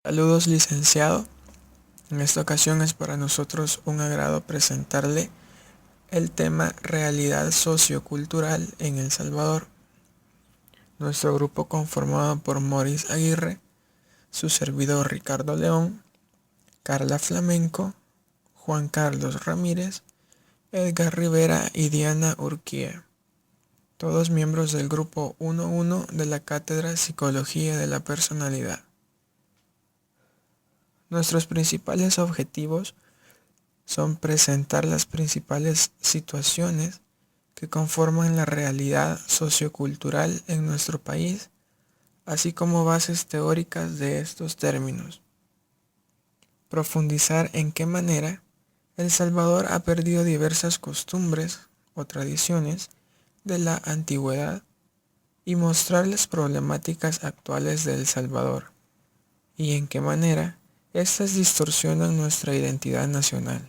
Saludos, licenciado. En esta ocasión es para nosotros un agrado presentarle el tema Realidad sociocultural en El Salvador. Nuestro grupo conformado por Moris Aguirre, su servidor Ricardo León, Carla Flamenco, Juan Carlos Ramírez, Edgar Rivera y Diana Urquía, todos miembros del grupo 1-1 de la Cátedra Psicología de la Personalidad. Nuestros principales objetivos son presentar las principales situaciones que conforman la realidad sociocultural en nuestro país, así como bases teóricas de estos términos. Profundizar en qué manera El Salvador ha perdido diversas costumbres o tradiciones de la antigüedad y mostrar las problemáticas actuales de El Salvador y en qué manera estas distorsionan nuestra identidad nacional.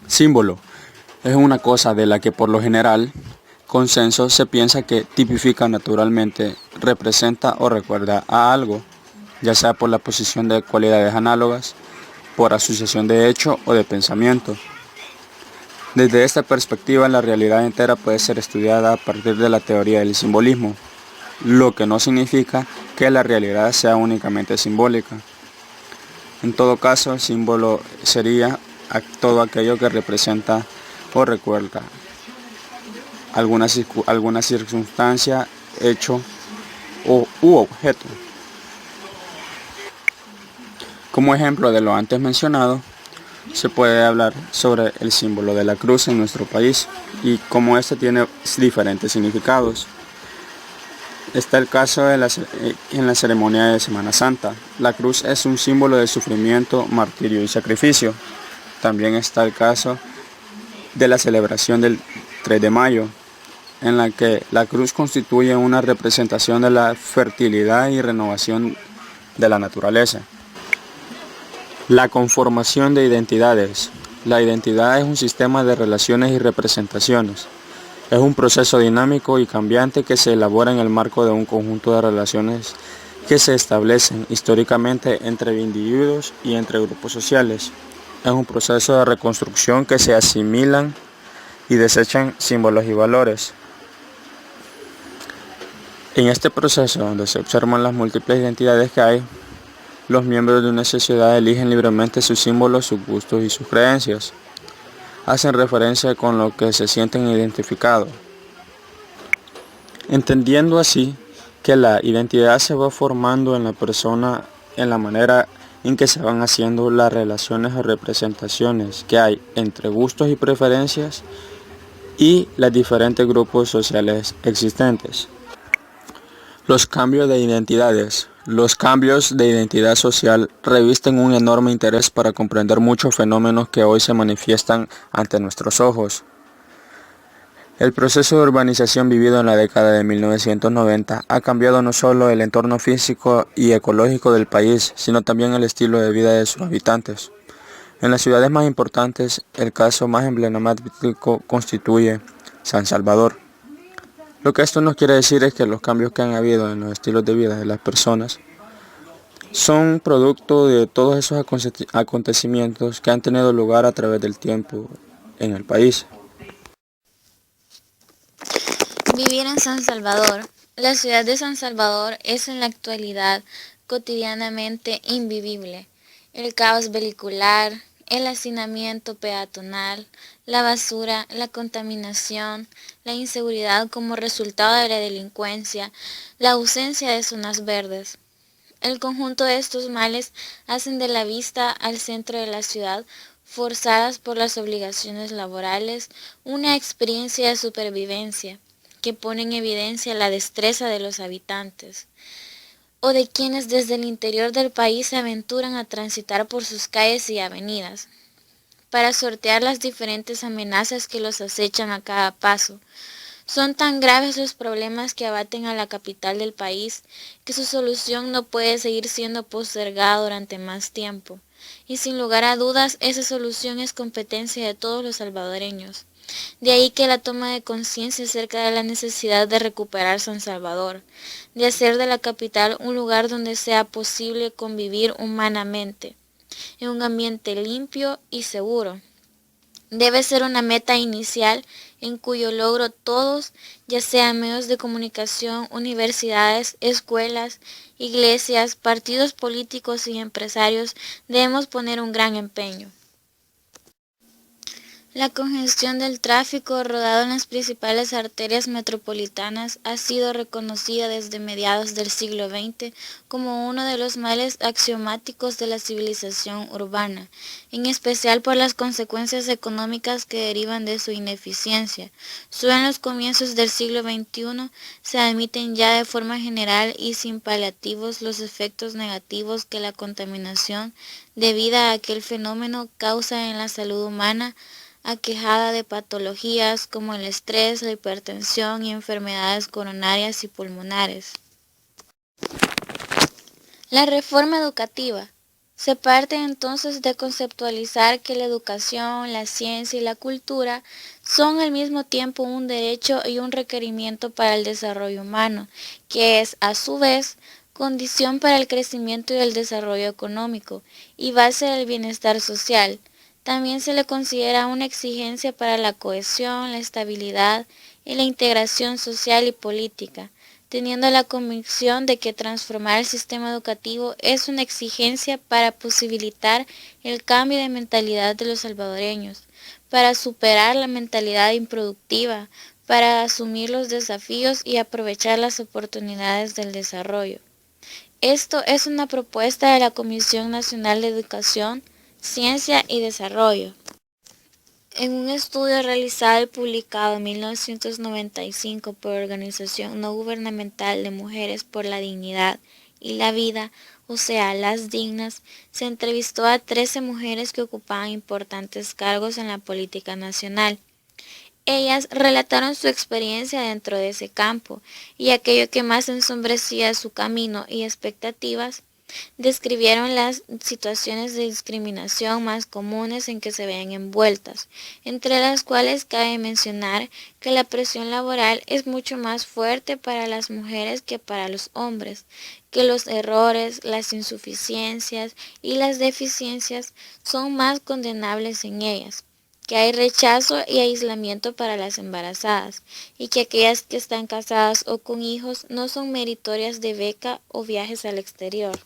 Símbolo. Es una cosa de la que por lo general, consenso se piensa que tipifica naturalmente, representa o recuerda a algo, ya sea por la posición de cualidades análogas, por asociación de hecho o de pensamiento. Desde esta perspectiva, la realidad entera puede ser estudiada a partir de la teoría del simbolismo, lo que no significa que la realidad sea únicamente simbólica. En todo caso, el símbolo sería todo aquello que representa o recuerda alguna circunstancia, hecho u objeto. Como ejemplo de lo antes mencionado, se puede hablar sobre el símbolo de la cruz en nuestro país y cómo este tiene diferentes significados. Está el caso en la ceremonia de Semana Santa. La cruz es un símbolo de sufrimiento, martirio y sacrificio. También está el caso de la celebración del 3 de mayo, en la que la cruz constituye una representación de la fertilidad y renovación de la naturaleza. La conformación de identidades. La identidad es un sistema de relaciones y representaciones. Es un proceso dinámico y cambiante que se elabora en el marco de un conjunto de relaciones que se establecen históricamente entre individuos y entre grupos sociales. Es un proceso de reconstrucción que se asimilan y desechan símbolos y valores. En este proceso, donde se observan las múltiples identidades que hay, los miembros de una sociedad eligen libremente sus símbolos, sus gustos y sus creencias. Hacen referencia con lo que se sienten identificados. Entendiendo así que la identidad se va formando en la persona en la manera en que se van haciendo las relaciones o representaciones que hay entre gustos y preferencias y los diferentes grupos sociales existentes. Los cambios de identidades. Los cambios de identidad social revisten un enorme interés para comprender muchos fenómenos que hoy se manifiestan ante nuestros ojos. El proceso de urbanización vivido en la década de 1990 ha cambiado no solo el entorno físico y ecológico del país, sino también el estilo de vida de sus habitantes. En las ciudades más importantes, el caso más emblemático constituye San Salvador. Lo que esto nos quiere decir es que los cambios que han habido en los estilos de vida de las personas son producto de todos esos acontecimientos que han tenido lugar a través del tiempo en el país. Vivir en San Salvador. La ciudad de San Salvador es en la actualidad cotidianamente invivible. El caos vehicular, el hacinamiento peatonal, la basura, la contaminación, la inseguridad como resultado de la delincuencia, la ausencia de zonas verdes. El conjunto de estos males hacen de la vista al centro de la ciudad, forzadas por las obligaciones laborales, una experiencia de supervivencia que pone en evidencia la destreza de los habitantes o de quienes desde el interior del país se aventuran a transitar por sus calles y avenidas para sortear las diferentes amenazas que los acechan a cada paso. Son tan graves los problemas que abaten a la capital del país que su solución no puede seguir siendo postergada durante más tiempo. Y sin lugar a dudas, esa solución es competencia de todos los salvadoreños. De ahí que la toma de conciencia acerca de la necesidad de recuperar San Salvador, de hacer de la capital un lugar donde sea posible convivir humanamente, en un ambiente limpio y seguro. Debe ser una meta inicial en cuyo logro todos, ya sean medios de comunicación, universidades, escuelas, iglesias, partidos políticos y empresarios, debemos poner un gran empeño. La congestión del tráfico rodado en las principales arterias metropolitanas ha sido reconocida desde mediados del siglo XX como uno de los males axiomáticos de la civilización urbana, en especial por las consecuencias económicas que derivan de su ineficiencia. Solo en los comienzos del siglo XXI se admiten ya de forma general y sin paliativos los efectos negativos que la contaminación debida a aquel fenómeno causa en la salud humana, aquejada de patologías como el estrés, la hipertensión y enfermedades coronarias y pulmonares. La reforma educativa. Se parte entonces de conceptualizar que la educación, la ciencia y la cultura son al mismo tiempo un derecho y un requerimiento para el desarrollo humano, que es, a su vez, condición para el crecimiento y el desarrollo económico y base del bienestar social. También se le considera una exigencia para la cohesión, la estabilidad y la integración social y política, teniendo la convicción de que transformar el sistema educativo es una exigencia para posibilitar el cambio de mentalidad de los salvadoreños, para superar la mentalidad improductiva, para asumir los desafíos y aprovechar las oportunidades del desarrollo. Esto es una propuesta de la Comisión Nacional de Educación, Ciencia y Desarrollo. En un estudio realizado y publicado en 1995 por la Organización No Gubernamental de Mujeres por la Dignidad y la Vida, o sea, Las Dignas, se entrevistó a 13 mujeres que ocupaban importantes cargos en la política nacional. Ellas relataron su experiencia dentro de ese campo y aquello que más ensombrecía su camino y expectativas. Describieron las situaciones de discriminación más comunes en que se ven envueltas, entre las cuales cabe mencionar que la presión laboral es mucho más fuerte para las mujeres que para los hombres, que los errores, las insuficiencias y las deficiencias son más condenables en ellas, que hay rechazo y aislamiento para las embarazadas, y que aquellas que están casadas o con hijos no son meritorias de beca o viajes al exterior.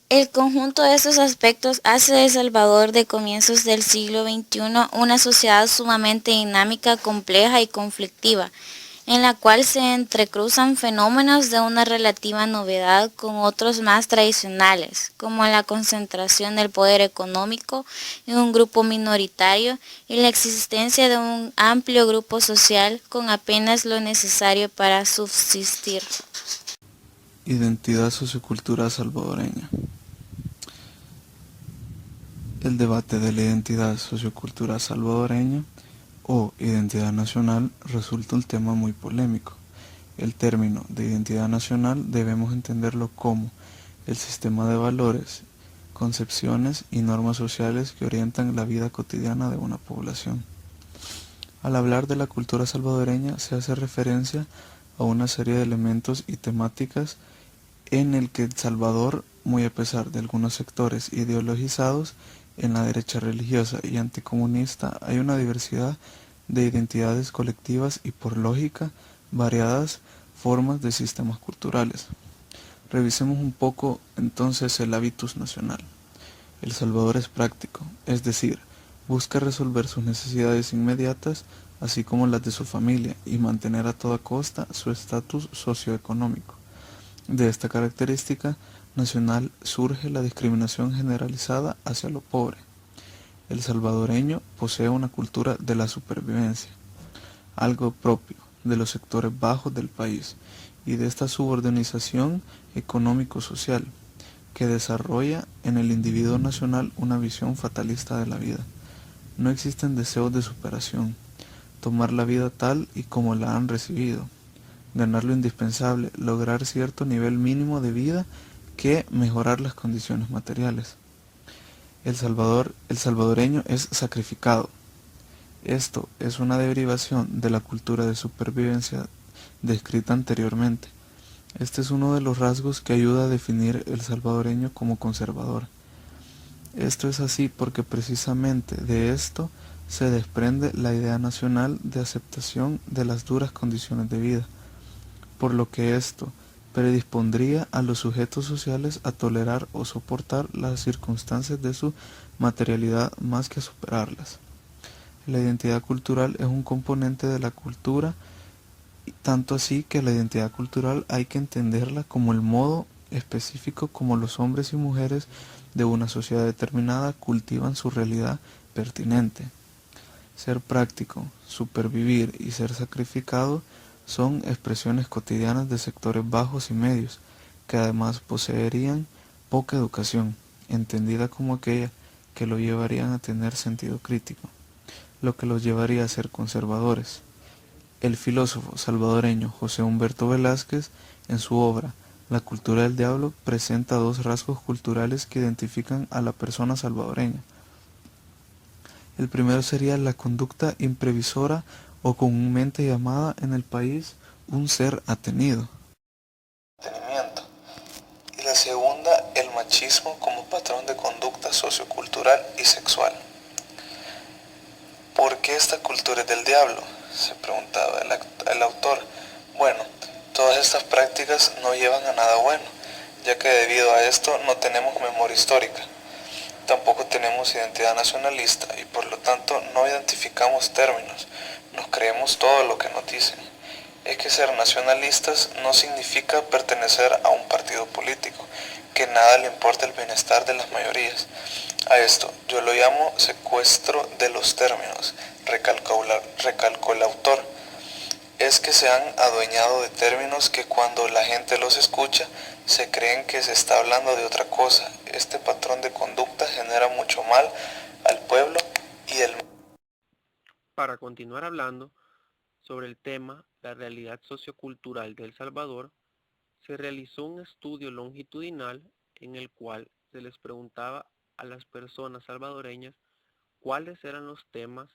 El conjunto de estos aspectos hace de El Salvador de comienzos del siglo XXI una sociedad sumamente dinámica, compleja y conflictiva, en la cual se entrecruzan fenómenos de una relativa novedad con otros más tradicionales, como la concentración del poder económico en un grupo minoritario y la existencia de un amplio grupo social con apenas lo necesario para subsistir. Identidad sociocultural salvadoreña. El debate de la identidad sociocultural salvadoreña o identidad nacional resulta un tema muy polémico. El término de identidad nacional debemos entenderlo como el sistema de valores, concepciones y normas sociales que orientan la vida cotidiana de una población. Al hablar de la cultura salvadoreña se hace referencia a una serie de elementos y temáticas en el que El Salvador, muy a pesar de algunos sectores ideologizados en la derecha religiosa y anticomunista, hay una diversidad de identidades colectivas y, por lógica, variadas formas de sistemas culturales. Revisemos un poco entonces el hábitus nacional. El Salvador es práctico, es decir, busca resolver sus necesidades inmediatas, así como las de su familia, y mantener a toda costa su estatus socioeconómico. De esta característica nacional surge la discriminación generalizada hacia lo pobre. El salvadoreño posee una cultura de la supervivencia, algo propio de los sectores bajos del país y de esta subordinación económico-social que desarrolla en el individuo nacional una visión fatalista de la vida. No existen deseos de superación, tomar la vida tal y como la han recibido, ganar lo indispensable, lograr cierto nivel mínimo de vida que mejorar las condiciones materiales. El salvadoreño es sacrificado. Esto es una derivación de la cultura de supervivencia descrita anteriormente. Este es uno de los rasgos que ayuda a definir el salvadoreño como conservador. Esto es así porque precisamente de esto se desprende la idea nacional de aceptación de las duras condiciones de vida, por lo que esto predispondría a los sujetos sociales a tolerar o soportar las circunstancias de su materialidad más que a superarlas. La identidad cultural es un componente de la cultura, tanto así que la identidad cultural hay que entenderla como el modo específico como los hombres y mujeres de una sociedad determinada cultivan su realidad pertinente. Ser práctico, supervivir y ser sacrificado son expresiones cotidianas de sectores bajos y medios, que además poseerían poca educación, entendida como aquella que lo llevarían a tener sentido crítico, lo que los llevaría a ser conservadores. El filósofo salvadoreño José Humberto Velázquez, en su obra La cultura del diablo, presenta dos rasgos culturales que identifican a la persona salvadoreña. El primero sería la conducta imprevisora o comúnmente llamada en el país un ser atenido. Y la segunda, el machismo como patrón de conducta sociocultural y sexual. ¿Por qué esta cultura es del diablo?, se preguntaba el autor. Bueno, todas estas prácticas no llevan a nada bueno, ya que debido a esto no tenemos memoria histórica. Tampoco tenemos identidad nacionalista y por lo tanto no identificamos términos, nos creemos todo lo que nos dicen. Es que ser nacionalistas no significa pertenecer a un partido político, que nada le importa el bienestar de las mayorías. A esto yo lo llamo secuestro de los términos, recalcó el autor. Es que se han adueñado de términos que cuando la gente los escucha se creen que se está hablando de otra cosa. Este patrón de conducta genera mucho mal al pueblo y el... Para continuar hablando sobre el tema, la realidad sociocultural de El Salvador, se realizó un estudio longitudinal en el cual se les preguntaba a las personas salvadoreñas cuáles eran los temas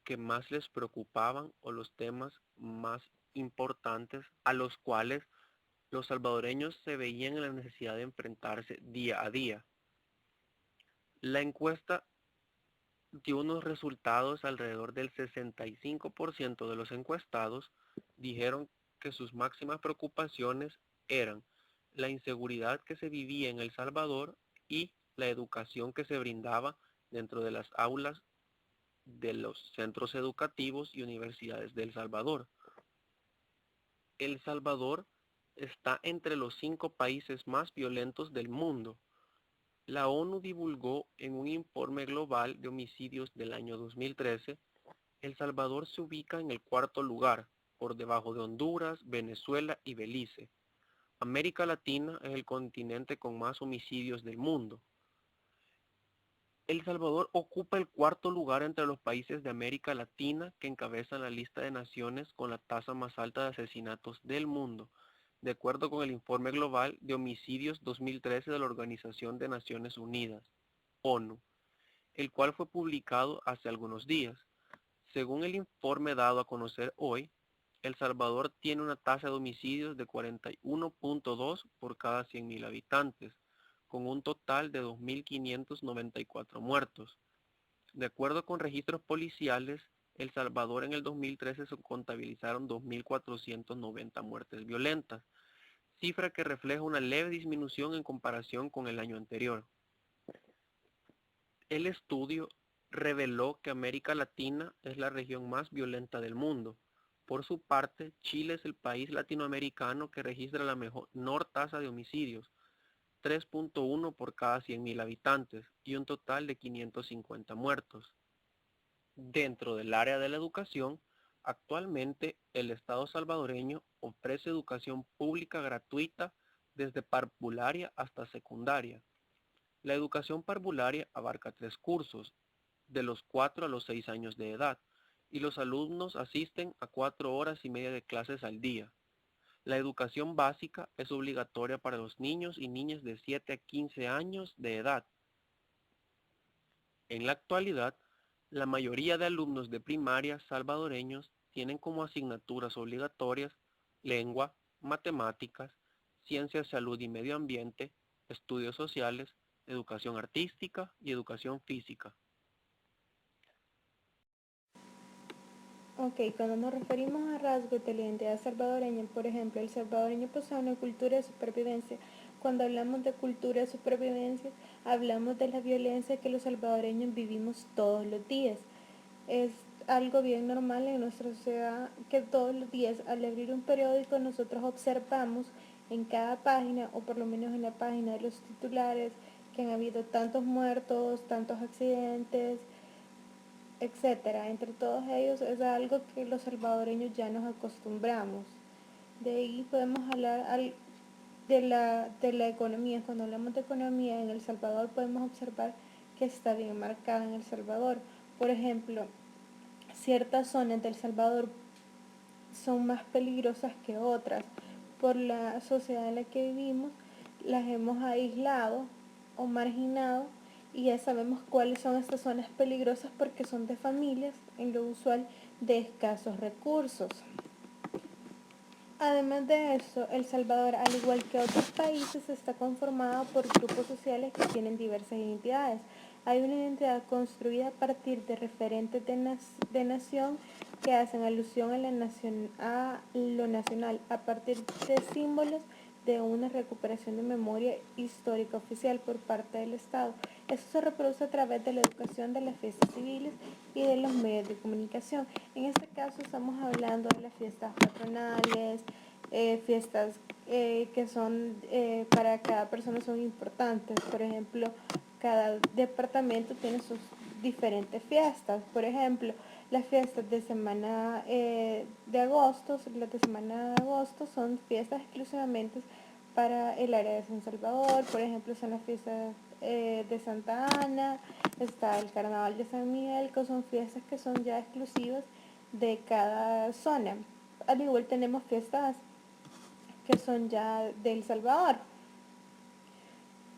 que más les preocupaban o los temas más importantes a los cuales los salvadoreños se veían en la necesidad de enfrentarse día a día. La encuesta dio unos resultados. Alrededor del 65% de los encuestados dijeron que sus máximas preocupaciones eran la inseguridad que se vivía en El Salvador y la educación que se brindaba dentro de las aulas de los centros educativos y universidades de El Salvador. El Salvador está entre los 5 países más violentos del mundo. La ONU divulgó en un informe global de homicidios del año 2013, El Salvador se ubica en el 4º lugar, por debajo de Honduras, Venezuela y Belice. América Latina es el continente con más homicidios del mundo. El Salvador ocupa el 4º lugar entre los países de América Latina que encabezan la lista de naciones con la tasa más alta de asesinatos del mundo, de acuerdo con el Informe Global de Homicidios 2013 de la Organización de Naciones Unidas, ONU, el cual fue publicado hace algunos días. Según el informe dado a conocer hoy, El Salvador tiene una tasa de homicidios de 41.2 por cada 100.000 habitantes, con un total de 2.594 muertos. De acuerdo con registros policiales, El Salvador en el 2013 se contabilizaron 2.490 muertes violentas, cifra que refleja una leve disminución en comparación con el año anterior. El estudio reveló que América Latina es la región más violenta del mundo. Por su parte, Chile es el país latinoamericano que registra la menor tasa de homicidios, 3.1 por cada 100.000 habitantes y un total de 550 muertos. Dentro del área de la educación, actualmente el Estado salvadoreño ofrece educación pública gratuita desde parvularia hasta secundaria. La educación parvularia abarca 3 cursos, de los 4 a los 6 años de edad, y los alumnos asisten a 4 horas y media de clases al día. La educación básica es obligatoria para los niños y niñas de 7 a 15 años de edad. En la actualidad, la mayoría de alumnos de primaria salvadoreños tienen como asignaturas obligatorias lengua, matemáticas, ciencias, salud y medio ambiente, estudios sociales, educación artística y educación física. Ok, cuando nos referimos a rasgos de la identidad salvadoreña, por ejemplo, el salvadoreño posee una cultura de supervivencia. Cuando hablamos de cultura de supervivencia, hablamos de la violencia que los salvadoreños vivimos todos los días. Es algo bien normal en nuestra sociedad que todos los días al abrir un periódico nosotros observamos en cada página, o por lo menos en la página de los titulares, que han habido tantos muertos, tantos accidentes, etcétera. Entre todos ellos es algo que los salvadoreños ya nos acostumbramos. De ahí podemos hablar de la economía. Cuando hablamos de economía en El Salvador podemos observar que está bien marcada en El Salvador. Por ejemplo, ciertas zonas del Salvador son más peligrosas que otras. Por la sociedad en la que vivimos, las hemos aislado o marginado y ya sabemos cuáles son estas zonas peligrosas porque son de familias, en lo usual, de escasos recursos. Además de eso, El Salvador, al igual que otros países, está conformado por grupos sociales que tienen diversas identidades. Hay una identidad construida a partir de referentes de nación que hacen alusión a lo nacional, a partir de símbolos de una recuperación de memoria histórica oficial por parte del Estado. Eso se reproduce a través de la educación, de las fiestas civiles y de los medios de comunicación. En este caso estamos hablando de las fiestas patronales, fiestas que son para cada persona son importantes. Por ejemplo, cada departamento tiene sus diferentes fiestas. Por ejemplo, las fiestas de semana de agosto, las de semana de agosto son fiestas exclusivamente para el área de San Salvador. Por ejemplo, son las fiestas de Santa Ana, está el Carnaval de San Miguel, que son fiestas que son ya exclusivas de cada zona. Al igual tenemos fiestas que son ya de El Salvador.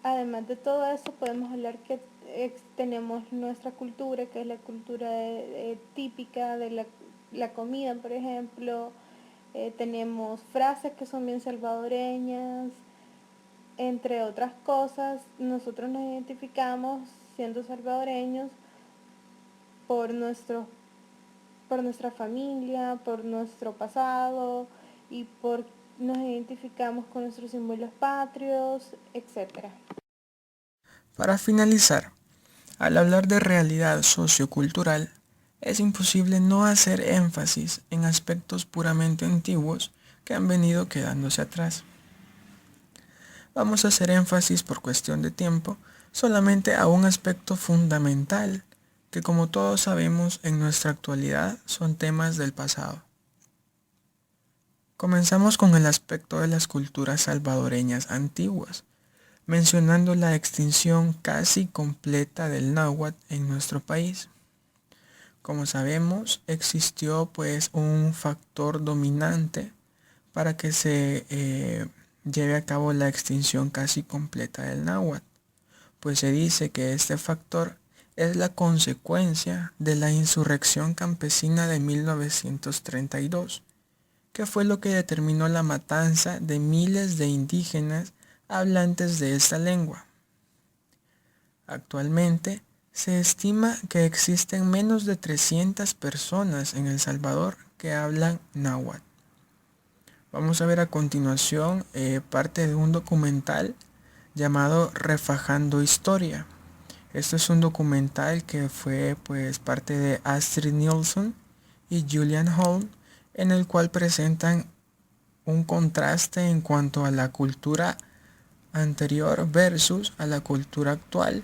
Además de todo eso, podemos hablar que tenemos nuestra cultura, que es la cultura típica de la comida, por ejemplo. Tenemos frases que son bien salvadoreñas, entre otras cosas. Nosotros nos identificamos siendo salvadoreños por nuestra familia, por nuestro pasado y nos identificamos con nuestros símbolos patrios, etc. Para finalizar, al hablar de realidad sociocultural, es imposible no hacer énfasis en aspectos puramente antiguos que han venido quedándose atrás. Vamos a hacer énfasis por cuestión de tiempo solamente a un aspecto fundamental que, como todos sabemos, en nuestra actualidad son temas del pasado. Comenzamos con el aspecto de las culturas salvadoreñas antiguas, mencionando la extinción casi completa del náhuatl en nuestro país. Como sabemos, existió pues un factor dominante para que se lleve a cabo la extinción casi completa del náhuatl, pues se dice que este factor es la consecuencia de la insurrección campesina de 1932, que fue lo que determinó la matanza de miles de indígenas hablantes de esta lengua. Actualmente se estima que existen menos de 300 personas en El Salvador que hablan náhuatl. Vamos a ver a continuación parte de un documental llamado Refajando Historia. Este es un documental que fue pues parte de Astrid Nilsson y Julian Holm, en el cual presentan un contraste en cuanto a la cultura anterior versus a la cultura actual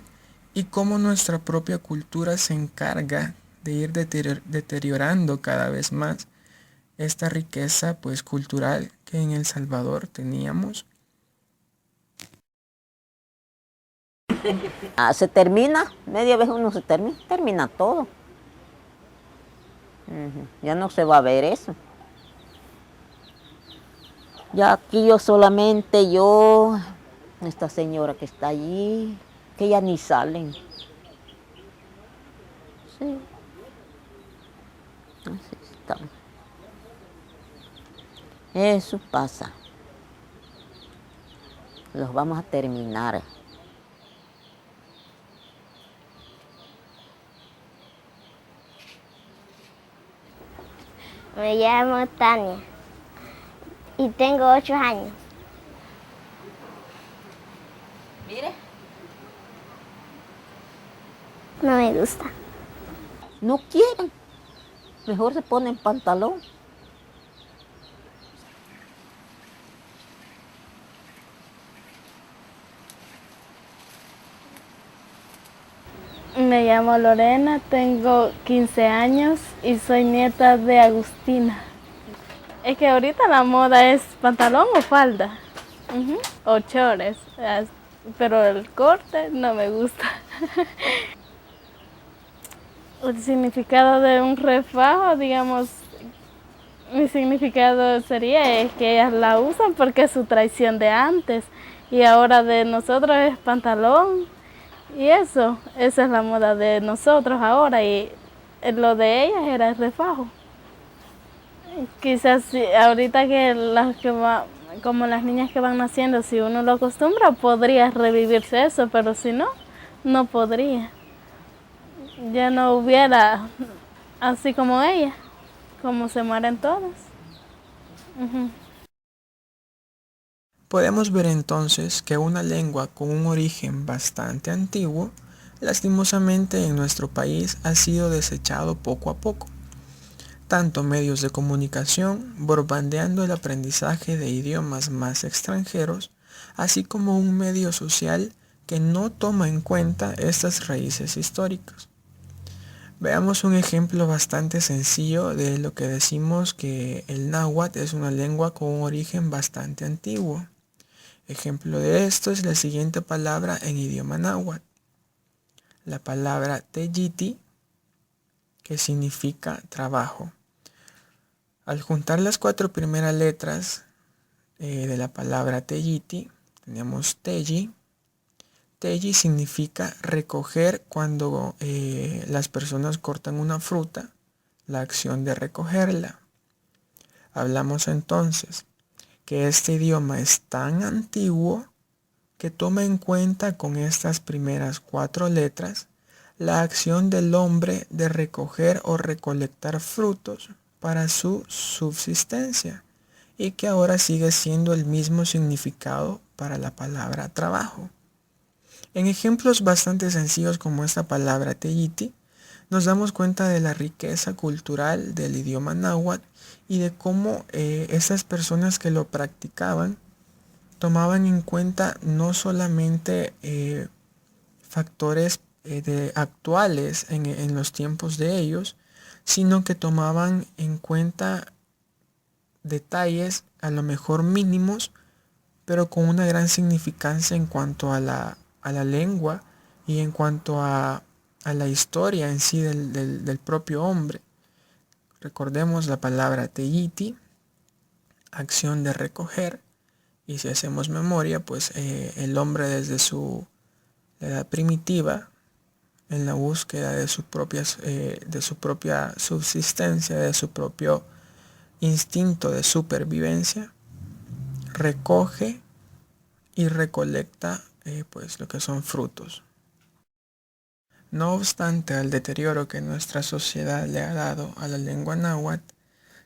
y cómo nuestra propia cultura se encarga de ir deteriorando cada vez más esta riqueza pues cultural que en El Salvador teníamos. Se termina, media vez uno se termina todo. Ya no se va a ver eso. Ya aquí esta señora que está allí, que ya ni salen. Sí, así estamos. Eso pasa. Los vamos a terminar. Me llamo Tania y tengo 8 años. Mire. No me gusta. No quieren. Mejor se ponen pantalón. Me llamo Lorena, tengo 15 años y soy nieta de Agustina. Es que ahorita la moda es pantalón o falda, o chores, pero el corte no me gusta. El significado de un refajo, digamos, mi significado sería es que ellas la usan porque es su tradición de antes y ahora de nosotros es pantalón. Y esa es la moda de nosotros ahora y lo de ellas era el refajo. Quizás ahorita como las niñas que van naciendo, si uno lo acostumbra, podría revivirse eso, pero si no, no podría. Ya no hubiera así como ella, como se mueren todas. Podemos ver entonces que una lengua con un origen bastante antiguo, lastimosamente en nuestro país ha sido desechado poco a poco. Tanto medios de comunicación bombardeando el aprendizaje de idiomas más extranjeros, así como un medio social que no toma en cuenta estas raíces históricas. Veamos un ejemplo bastante sencillo de lo que decimos que el náhuatl es una lengua con un origen bastante antiguo. Ejemplo de esto es la siguiente palabra en idioma náhuatl. La palabra teyiti, que significa trabajo. Al juntar las 4 primeras letras de la palabra teyiti, tenemos teyi. Teyi significa recoger cuando las personas cortan una fruta, la acción de recogerla. Hablamos entonces que este idioma es tan antiguo que toma en cuenta con estas primeras 4 letras la acción del hombre de recoger o recolectar frutos para su subsistencia y que ahora sigue siendo el mismo significado para la palabra trabajo. En ejemplos bastante sencillos como esta palabra teyiti, nos damos cuenta de la riqueza cultural del idioma náhuatl y de cómo esas personas que lo practicaban tomaban en cuenta no solamente factores actuales en los tiempos de ellos, sino que tomaban en cuenta detalles a lo mejor mínimos, pero con una gran significancia en cuanto a la lengua y en cuanto a la historia en sí del propio hombre. Recordemos la palabra teyiti, acción de recoger, y si hacemos memoria, pues el hombre desde su edad primitiva, en la búsqueda de su propia subsistencia, de su propio instinto de supervivencia, recoge y recolecta pues lo que son frutos. No obstante al deterioro que nuestra sociedad le ha dado a la lengua náhuatl,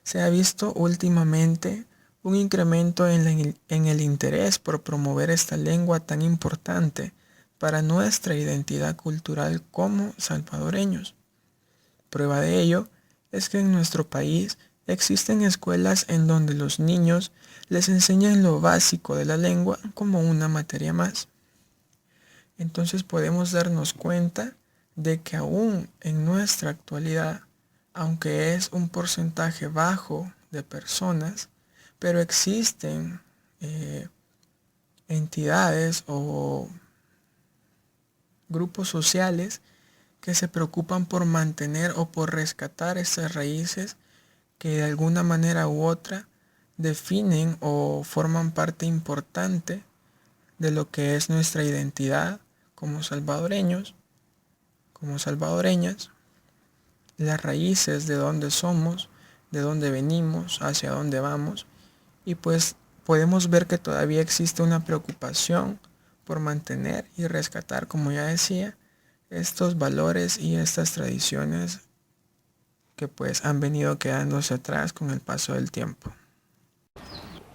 se ha visto últimamente un incremento en el interés por promover esta lengua tan importante para nuestra identidad cultural como salvadoreños. Prueba de ello es que en nuestro país existen escuelas en donde los niños les enseñan lo básico de la lengua como una materia más. Entonces podemos darnos cuenta de que aún en nuestra actualidad, aunque es un porcentaje bajo de personas, pero existen entidades o grupos sociales que se preocupan por mantener o por rescatar estas raíces que de alguna manera u otra definen o forman parte importante de lo que es nuestra identidad como salvadoreños, como salvadoreñas, las raíces de dónde somos, de dónde venimos, hacia dónde vamos, y pues podemos ver que todavía existe una preocupación por mantener y rescatar, como ya decía, estos valores y estas tradiciones que pues han venido quedándose atrás con el paso del tiempo.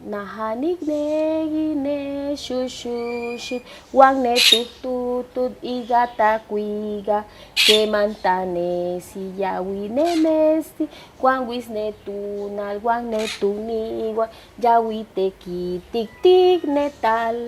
Nahanik negine shushushit wangne tututut igata kuiga que mantane si yawi nemesti wanguis netunal wangne tuniwa yawi teki tik tik netal.